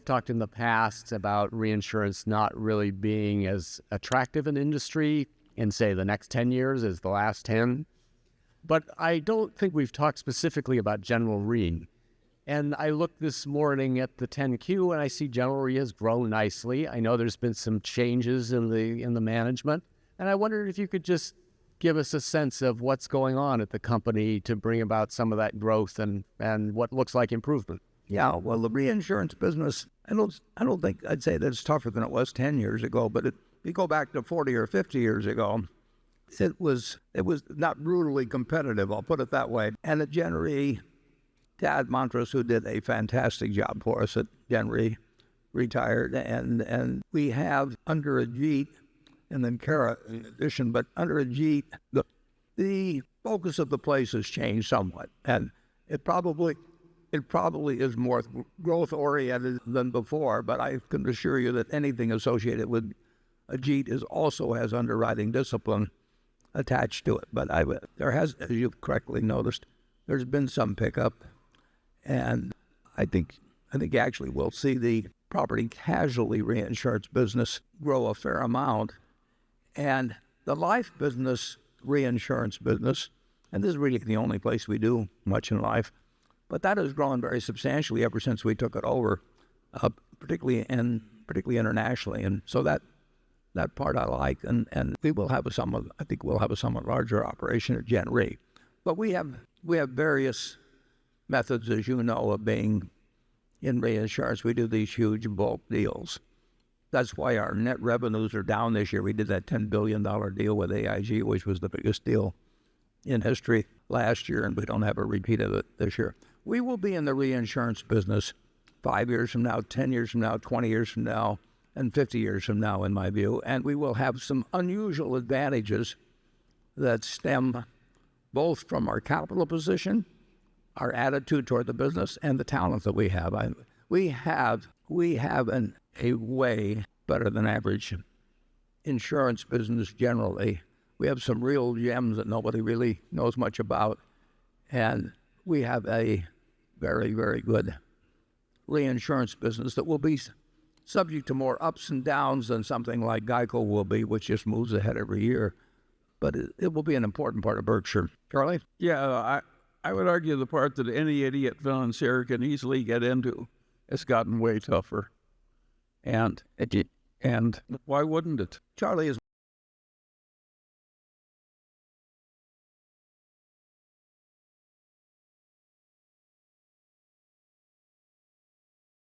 we've talked in the past about reinsurance not really being as attractive an industry in, say, the next 10 years as the last 10. But I don't think we've talked specifically about General Re. And I looked this morning at the 10Q, and I see General Re has grown nicely. I know there's been some changes in the management, and I wondered if you could just give us a sense of what's going on at the company to bring about some of that growth and what looks like improvement. Yeah, well, the reinsurance business, I don't think I'd say that it's tougher than it was 10 years ago, but if you go back to 40 or 50 years ago, it was not brutally competitive, I'll put it that way. And at Gen Re, Tad Montrose, who did a fantastic job for us at Gen Re, retired, and we have under Ajit, and then Kara in addition, but under Ajit, the focus of the place has changed somewhat, and it probably is more growth-oriented than before, but I can assure you that anything associated with Ajit also has underwriting discipline attached to it. But there has, as you've correctly noticed, there's been some pickup, and I think actually we'll see the property casualty reinsurance business grow a fair amount, and the life business, reinsurance business, and this is really the only place we do much in life, but that has grown very substantially ever since we took it over, particularly internationally, and so that part I like, and we will have I think we'll have a somewhat larger operation at Gen Re, but we have various methods, as you know, of being in reinsurance. We do these huge bulk deals. That's why our net revenues are down this year. We did that $10 billion deal with AIG, which was the biggest deal in history last year, and we don't have a repeat of it this year. We will be in the reinsurance business 5 years from now, 10 years from now, 20 years from now, and 50 years from now, in my view, and we will have some unusual advantages that stem both from our capital position, our attitude toward the business, and the talent that we have. We have a way better than average insurance business generally. We have some real gems that nobody really knows much about, and we have a very, very good reinsurance business that will be subject to more ups and downs than something like Geico will be, which just moves ahead every year. But it will be an important part of Berkshire. Charlie? Yeah, I would argue the part that any idiot financier can easily get into has gotten way tougher. And why wouldn't it? Charlie is